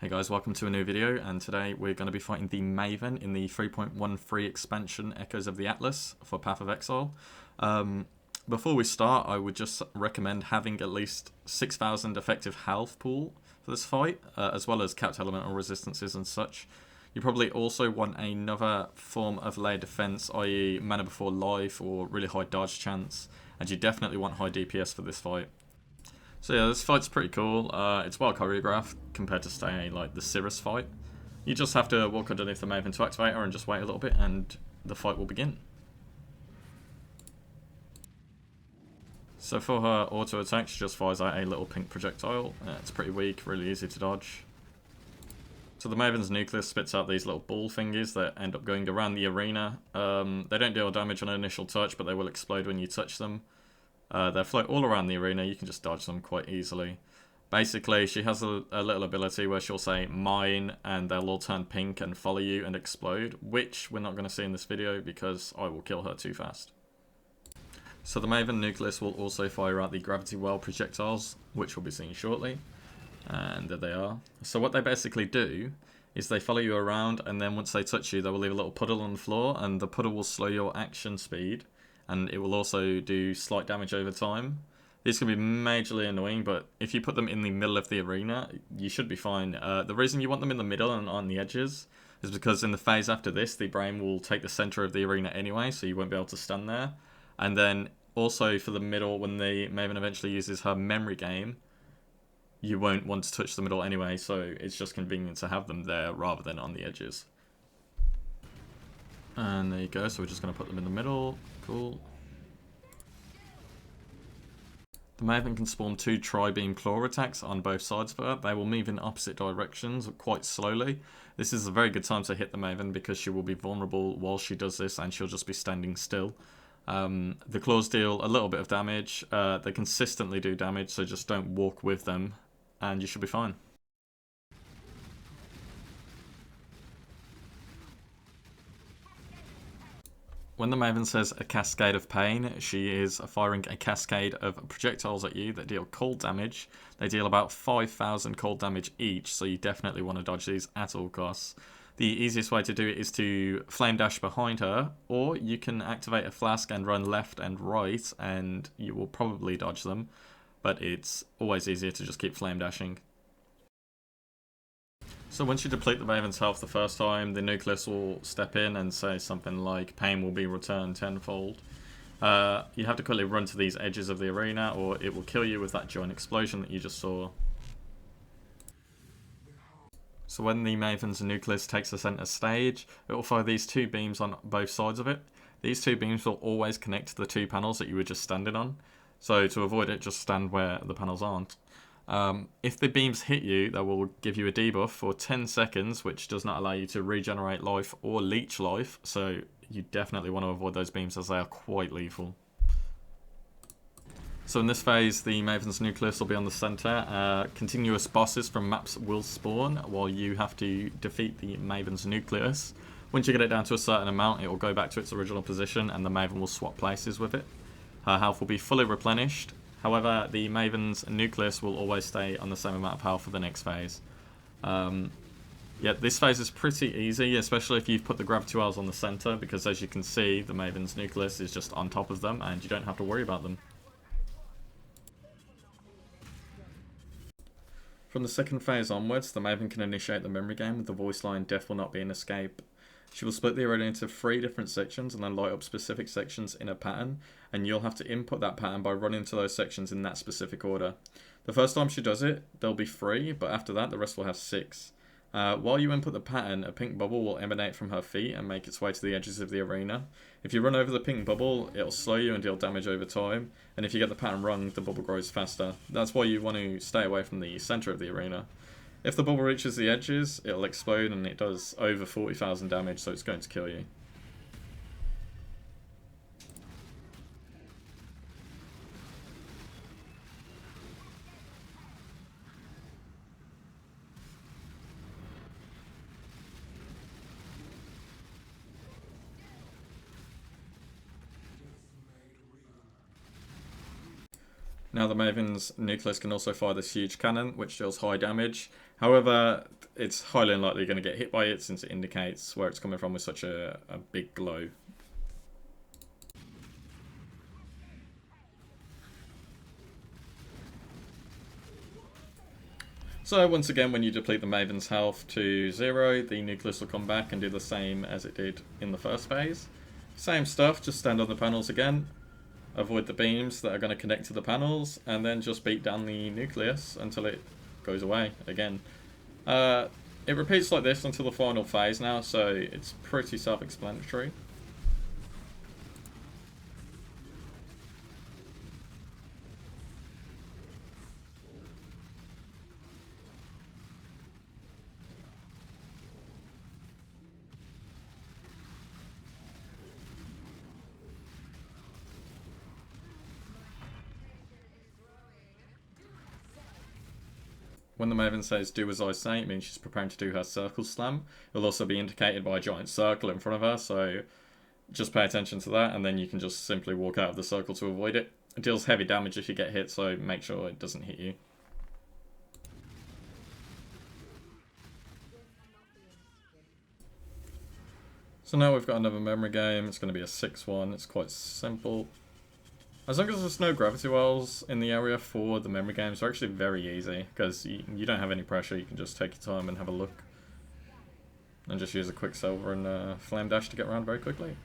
Hey guys, welcome to a new video, and today we're going to be fighting the Maven in the 3.13 expansion Echoes of the Atlas for Path of Exile. Before we start, I would just recommend having at least 6,000 effective health pool for this fight, as well as capped elemental resistances and such. You probably also want another form of layer defense, i.e. mana before life or really high dodge chance, and you definitely want high DPS for this fight. So yeah, this fight's pretty cool. It's well choreographed compared to, say, like the Cirrus fight. You just have to walk underneath the Maven to activate her and just wait a little bit and the fight will begin. So for her auto attack, she just fires out a little pink projectile. It's pretty weak, really easy to dodge. So the Maven's nucleus spits out these little ball thingies that end up going around the arena. They don't deal damage on initial touch, but they will explode when you touch them. They float all around the arena, you can just dodge them quite easily. Basically, she has a little ability where she'll say mine, and they'll all turn pink and follow you and explode, which we're not going to see in this video because I will kill her too fast. So the Maven nucleus will also fire out the gravity well projectiles, which will be seen shortly. And there they are. So what they basically do is they follow you around, and then once they touch you, they will leave a little puddle on the floor, and the puddle will slow your action speed. And it will also do slight damage over time. These can be majorly annoying, but if you put them in the middle of the arena, you should be fine. The reason you want them in the middle and on the edges is because in the phase after this, the brain will take the center of the arena anyway, so you won't be able to stand there. And then also for the middle, when the Maven eventually uses her memory game, you won't want to touch the middle anyway, so it's just convenient to have them there rather than on the edges. And there you go, so we're just going to put them in the middle. Cool. The Maven can spawn 2 tri-beam claw attacks on both sides of her. They will move in opposite directions quite slowly. This is a very good time to hit the Maven because she will be vulnerable while she does this and she'll just be standing still. The claws deal a little bit of damage. They consistently do damage, so just don't walk with them and you should be fine. When the Maven says a cascade of pain, she is firing a cascade of projectiles at you that deal cold damage. They deal about 5,000 cold damage each, so you definitely want to dodge these at all costs. The easiest way to do it is to flame dash behind her, or you can activate a flask and run left and right, and you will probably dodge them, but it's always easier to just keep flame dashing. So once you deplete the Maven's health the first time, the nucleus will step in and say something like pain will be returned tenfold. You have to quickly run to these edges of the arena or it will kill you with that giant explosion that you just saw. So when the Maven's nucleus takes the center stage, it will fire these 2 beams on both sides of it. These 2 beams will always connect to the 2 panels that you were just standing on. So to avoid it, just stand where the panels aren't. If the beams hit you, they will give you a debuff for 10 seconds, which does not allow you to regenerate life or leech life, so you definitely want to avoid those beams as they are quite lethal. So in this phase, the Maven's nucleus will be on the center. Continuous bosses from maps will spawn while you have to defeat the Maven's nucleus. Once you get it down to a certain amount, it will go back to its original position and the Maven will swap places with it. Her health will be fully replenished. However, the Maven's nucleus will always stay on the same amount of health for the next phase. Yeah, this phase is pretty easy, especially if you've put the gravity wells on the center, because as you can see, the Maven's nucleus is just on top of them, and you don't have to worry about them. From the second phase onwards, the Maven can initiate the memory game with the voice line, "Death will not be an escape." She will split the arena into 3 different sections and then light up specific sections in a pattern, and you'll have to input that pattern by running to those sections in that specific order. The first time she does it, there'll be 3, but after that the rest will have 6. While you input the pattern, a pink bubble will emanate from her feet and make its way to the edges of the arena. If you run over the pink bubble, it'll slow you and deal damage over time, and if you get the pattern wrong, the bubble grows faster. That's why you want to stay away from the center of the arena. If the bubble reaches the edges, it'll explode and it does over 40,000 damage, so it's going to kill you. Now the Maven's nucleus can also fire this huge cannon, which deals high damage. However, it's highly unlikely you're going to get hit by it since it indicates where it's coming from with such a big glow. So once again, when you deplete the Maven's health to 0, the Nucleus will come back and do the same as it did in the first phase. Same stuff, just stand on the panels again, avoid the beams that are going to connect to the panels, and then just beat down the Nucleus until it goes away again. It repeats like this until the final phase now, so it's pretty self-explanatory. When the Maven says do as I say, it means she's preparing to do her circle slam. It'll also be indicated by a giant circle in front of her, so just pay attention to that, and then you can just simply walk out of the circle to avoid it. It deals heavy damage if you get hit, so make sure it doesn't hit you. So now we've got another memory game. It's going to be a 6-1. It's quite simple. As long as there's no gravity wells in the area for the memory games, they're actually very easy, because you don't have any pressure. You can just take your time and have a look. And just use a Quicksilver and Flame Dash to get around very quickly.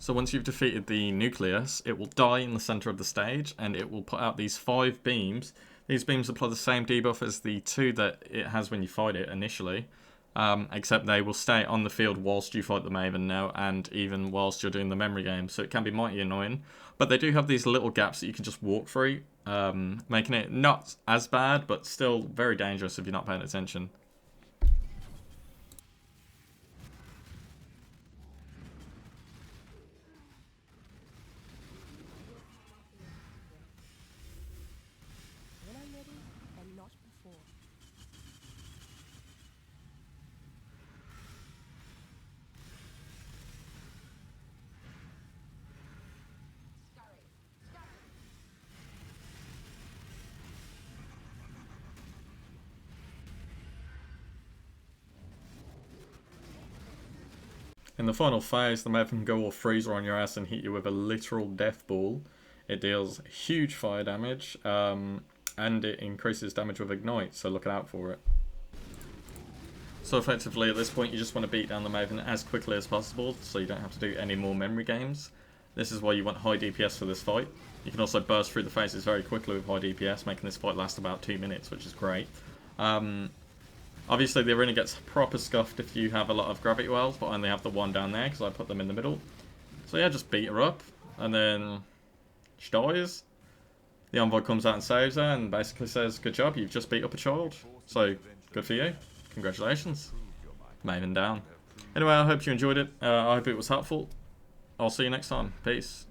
So once you've defeated the Nucleus, it will die in the center of the stage, and it will put out these 5 beams. These beams apply the same debuff as the 2 that it has when you fight it initially, except they will stay on the field whilst you fight the Maven now, and even whilst you're doing the memory game, so it can be mighty annoying. But they do have these little gaps that you can just walk through, making it not as bad, but still very dangerous if you're not paying attention. In the final phase, the Maven can go all freezer on your ass and hit you with a literal death ball. It deals huge fire damage, and it increases damage with Ignite, so look out for it. So effectively, at this point, you just want to beat down the Maven as quickly as possible, so you don't have to do any more memory games. This is why you want high DPS for this fight. You can also burst through the phases very quickly with high DPS, making this fight last about 2 minutes, which is great. Obviously, the arena gets proper scuffed if you have a lot of gravity wells, but I only have the 1 down there because I put them in the middle. So yeah, just beat her up, and then she dies. The Envoy comes out and saves her, and basically says, good job, you've just beat up a child. So, good for you. Congratulations. Maven down. Anyway, I hope you enjoyed it. I hope it was helpful. I'll see you next time. Peace.